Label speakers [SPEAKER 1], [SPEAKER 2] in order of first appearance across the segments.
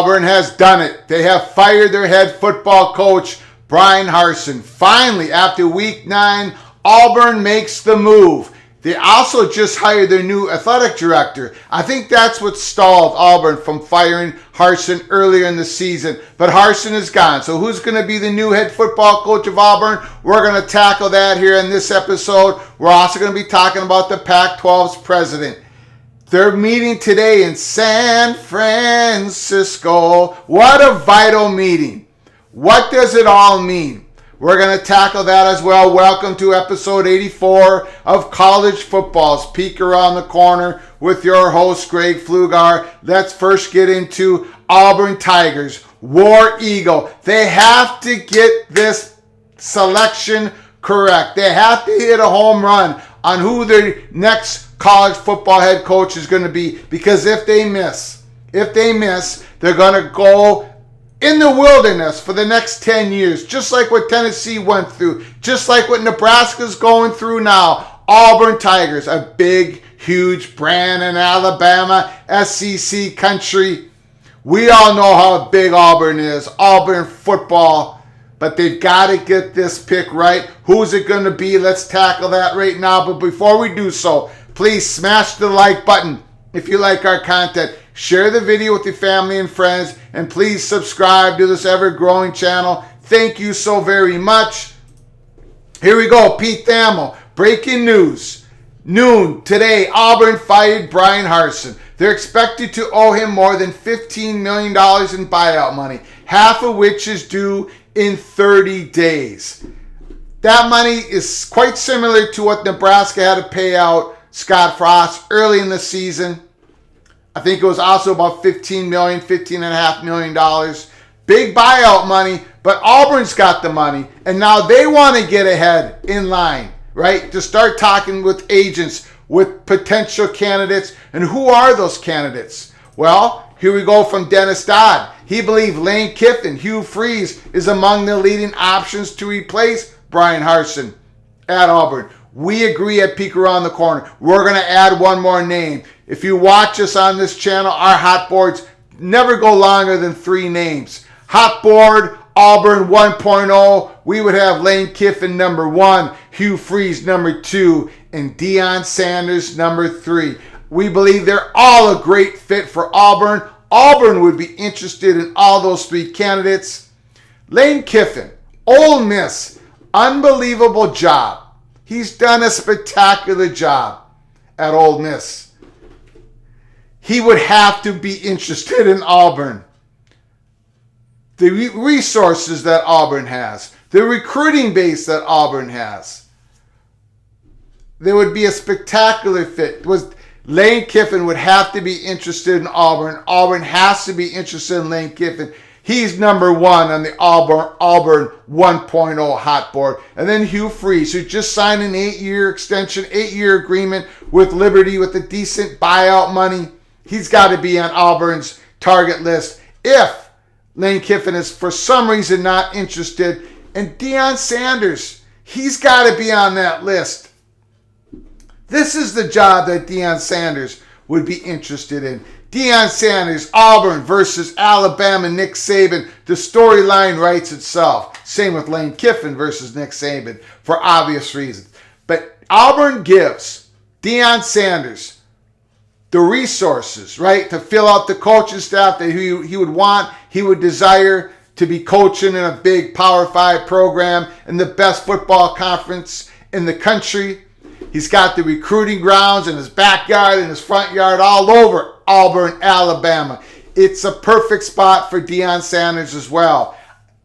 [SPEAKER 1] Auburn has done it. They have fired their head football coach, Byran Harsin. Finally, after week 9, Auburn makes the move. They also just hired their new athletic director. I think that's what stalled Auburn from firing Harsin earlier in the season. But Harsin is gone. So who's going to be the new head football coach of Auburn? We're going to tackle that here in this episode. We're also going to be talking about the Pac-12's president. They're meeting today in San Francisco. What a vital meeting. What does it all mean? We're going to tackle that as well. Welcome to episode 84 of College Football's Peek Around the Corner with your host, Greg Pflugar. Let's first get into Auburn Tigers, War Eagle. They have to get this selection correct. They have to hit a home run on who their next college football head coach is going to be, because if they miss, they're going to go in the wilderness for the next 10 years, just like what Tennessee went through, just like what Nebraska's going through now. Auburn Tigers, a big, huge brand in Alabama, SEC country. We all know how big Auburn is, Auburn football, but they've got to get this pick right. Who's it going to be? Let's tackle that right now. But before we do so, please smash the like button if you like our content. Share the video with your family and friends, and please subscribe to this ever-growing channel. Thank you so very much. Here we go. Pete Thamel. Breaking news. Noon today, Auburn fired Byran Harsin. They're expected to owe him more than $15 million in buyout money, half of which is due in 30 days. That money is quite similar to what Nebraska had to pay out Scott Frost early in the season. I think it was also about $15.5 million. Big buyout money, but Auburn's got the money. And now they want to get ahead in line, right? To start talking with agents, with potential candidates. And who are those candidates? Well, here we go from Dennis Dodd. He believes Lane Kiffin, Hugh Freeze, is among the leading options to replace Byran Harsin at Auburn. We agree at Peek Around the Corner. We're going to add one more name. If you watch us on this channel, our hot boards never go longer than 3 names. Hot board, Auburn 1.0, we would have Lane Kiffin number 1, Hugh Freeze number 2, and Deion Sanders number 3. We believe they're all a great fit for Auburn. Auburn would be interested in all those 3 candidates. Lane Kiffin, Ole Miss, unbelievable job. He's done a spectacular job at Ole Miss. He would have to be interested in Auburn. The resources that Auburn has, the recruiting base that Auburn has, there would be a spectacular fit. Lane Kiffin would have to be interested in Auburn. Auburn has to be interested in Lane Kiffin. He's number 1 on the Auburn 1.0 hot board. And then Hugh Freeze, who just signed an 8-year extension, 8-year agreement with Liberty with a decent buyout money. He's got to be on Auburn's target list if Lane Kiffin is for some reason not interested. And Deion Sanders, he's got to be on that list. This is the job that Deion Sanders would be interested in. Deion Sanders, Auburn versus Alabama, Nick Saban. The storyline writes itself. Same with Lane Kiffin versus Nick Saban for obvious reasons. But Auburn gives Deion Sanders the resources, right, to fill out the coaching staff that he would want, he would desire to be coaching in a big Power 5 program in the best football conference in the country. He's got the recruiting grounds in his backyard and his front yard all over Auburn, Alabama. It's a perfect spot for Deion Sanders as well.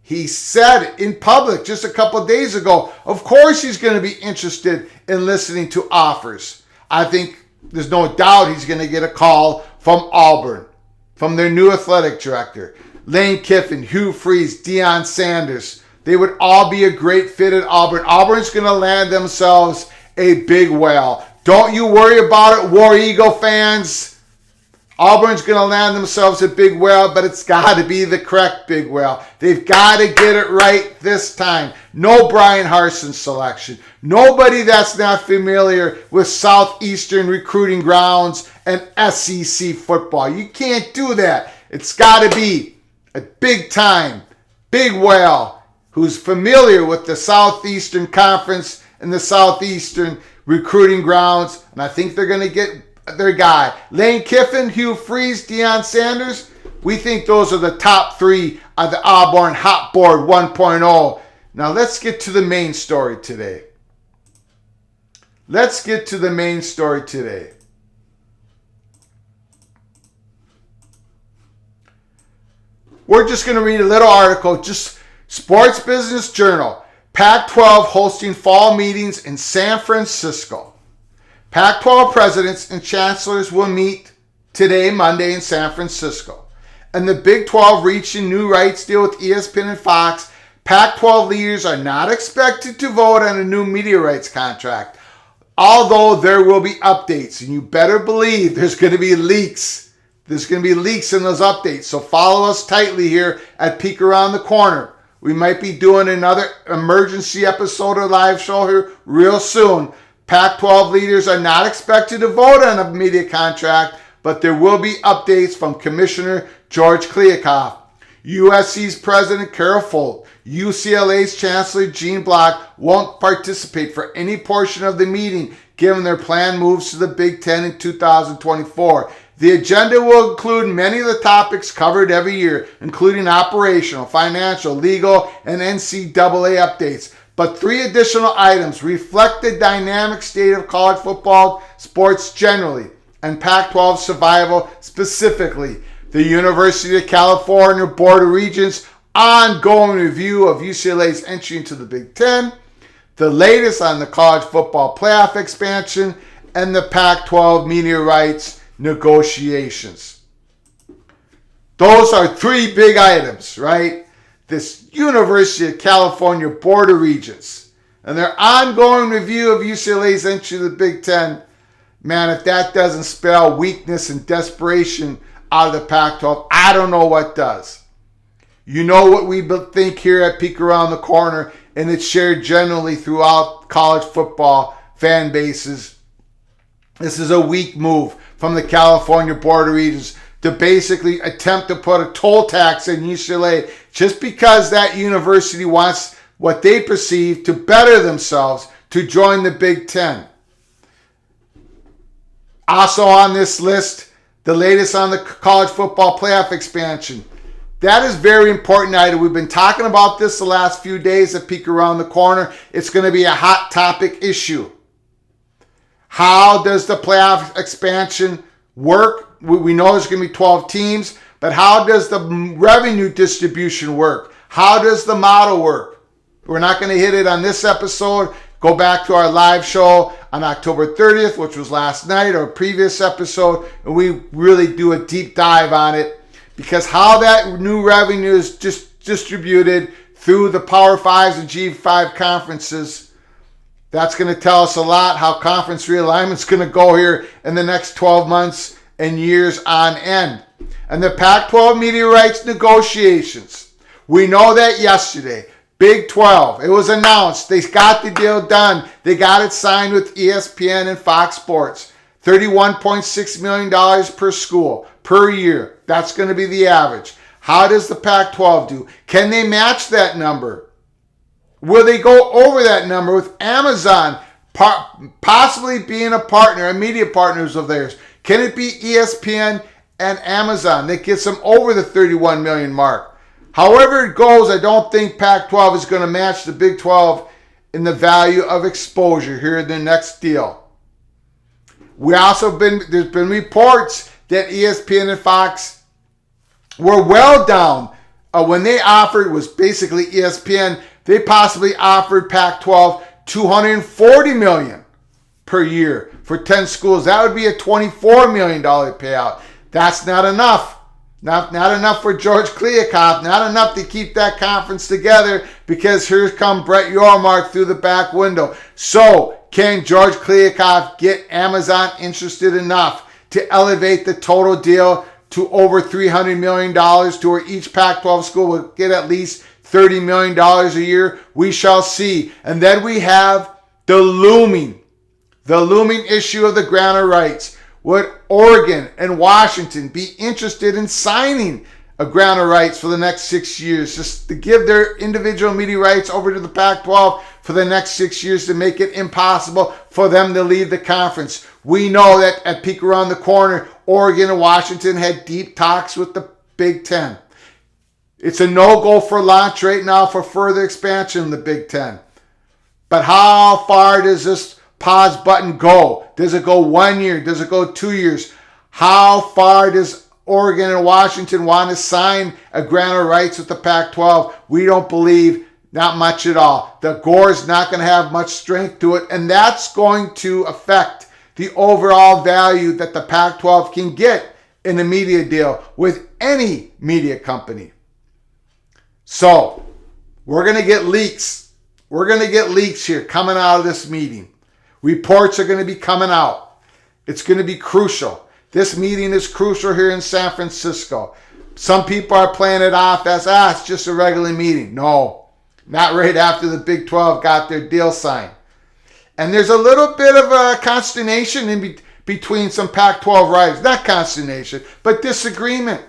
[SPEAKER 1] He said in public just a couple of days ago, of course he's going to be interested in listening to offers. I think there's no doubt he's going to get a call from Auburn, from their new athletic director. Lane Kiffin, Hugh Freeze, Deion Sanders. They would all be a great fit at Auburn. Auburn's going to land themselves a big whale. Don't you worry about it, War Eagle fans. Auburn's going to land themselves a big whale, but it's got to be the correct big whale. They've got to get it right this time. No Byran Harsin selection. Nobody that's not familiar with Southeastern recruiting grounds and SEC football. You can't do that. It's got to be a big time, big whale who's familiar with the Southeastern Conference and the Southeastern recruiting grounds. And I think they're going to get their guy. Lane Kiffin, Hugh Freeze, Deion Sanders. We think those are the top three of the Auburn Hot Board 1.0. Now let's get to the main story today. We're just going to read a little article, just Sports Business Journal. Pac-12 hosting fall meetings in San Francisco. Pac-12 presidents and chancellors will meet today, Monday, in San Francisco. And the Big 12 reached a new rights deal with ESPN and Fox. Pac-12 leaders are not expected to vote on a new media rights contract, although there will be updates. And you better believe there's going to be leaks. There's going to be leaks in those updates. So follow us tightly here at Peek Around the Corner. We might be doing another emergency episode or live show here real soon. Pac-12 leaders are not expected to vote on a media contract, but there will be updates from Commissioner George Kliavkoff, USC's President Carol Folt, UCLA's Chancellor Gene Block won't participate for any portion of the meeting given their planned moves to the Big Ten in 2024. The agenda will include many of the topics covered every year, including operational, financial, legal, and NCAA updates. But 3 additional items reflect the dynamic state of college football sports generally and Pac-12 survival specifically. The University of California Board of Regents' ongoing review of UCLA's entry into the Big Ten, the latest on the college football playoff expansion, and the Pac-12 media rights negotiations. Those are 3 big items, right? This University of California Board of Regents and their ongoing review of UCLA's entry to the Big Ten. Man, if that doesn't spell weakness and desperation out of the Pac-12, I don't know what does. You know what we think here at Peek Around the Corner, and it's shared generally throughout college football fan bases. This is a weak move from the California Board of Regents to basically attempt to put a toll tax in UCLA just because that university wants what they perceive to better themselves to join the Big Ten. Also on this list, the latest on the college football playoff expansion. That is very important item. We've been talking about this the last few days at Peek Around the Corner. It's going to be a hot topic issue. How does the playoff expansion work? We know there's going to be 12 teams, but how does the revenue distribution work? How does the model work? We're not going to hit it on this episode. Go back to our live show on October 30th, which was last night, or a previous episode, and we really do a deep dive on it, because how that new revenue is just distributed through the Power 5s and G5 conferences, that's going to tell us a lot how conference realignment is going to go here in the next 12 months and years on end. And the Pac-12 media rights negotiations. We know that yesterday, Big 12, it was announced. They got the deal done. They got it signed with ESPN and Fox Sports. $31.6 million per school, per year. That's going to be the average. How does the Pac-12 do? Can they match that number? Will they go over that number with Amazon possibly being a partner, a media partners of theirs? Can it be ESPN and Amazon that gets them over the 31 million mark? However it goes, I don't think Pac-12 is going to match the Big 12 in the value of exposure here in the next deal. There's been reports that ESPN and Fox were well down when they offered, was basically ESPN, they possibly offered Pac-12 $240 million per year for 10 schools. That would be a $24 million payout. That's not enough. Not enough for George Kliavkoff. Not enough to keep that conference together, because here come Brett Yormark through the back window. So can George Kliavkoff get Amazon interested enough to elevate the total deal to over $300 million, to where each Pac-12 school will get at least $30 million a year? We shall see. And then we have the looming issue of the grant of rights. would Oregon and Washington be interested in signing a grant of rights for the next 6 years, just to give their individual media rights over to the Pac-12 for the next 6 years to make it impossible for them to leave the conference? We know that at Peek Around the Corner, Oregon and Washington had deep talks with the Big Ten. It's a no-go for launch right now for further expansion in the Big Ten. But how far does this pause button go? Does it go 1 year? Does it go 2 years? How far does Oregon and Washington want to sign a grant of rights with the Pac-12? We don't believe not much at all. The Gore's not going to have much strength to it, and that's going to affect the overall value that the Pac-12 can get in a media deal with any media company. So, we're going to get leaks. We're going to get leaks here coming out of this meeting. Reports are going to be coming out. It's going to be crucial. This meeting is crucial here in San Francisco. Some people are playing it off as, it's just a regular meeting. No, not right after the Big 12 got their deal signed. And there's a little bit of a consternation in between some Pac-12 writers. Not consternation, but disagreement.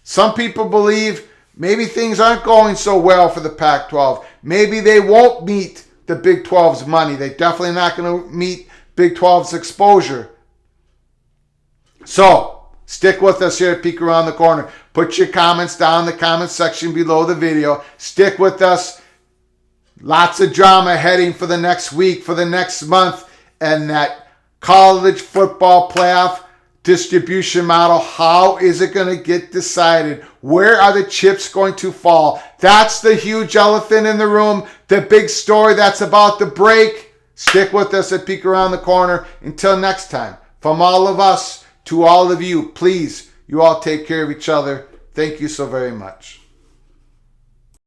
[SPEAKER 1] Some people believe maybe things aren't going so well for the Pac-12. Maybe they won't meet the Big 12's money. They're definitely not going to meet Big 12's exposure. So, stick with us here at Peek Around the Corner. Put your comments down in the comments section below the video. Stick with us. Lots of drama heading for the next week, for the next month, and that college football playoff distribution model. How is it going to get decided? Where are the chips going to fall? That's the huge elephant in the room, the big story that's about to break. Stick with us at Peek Around the Corner. Until next time, from all of us, to all of you, please, you all take care of each other. Thank you so very much.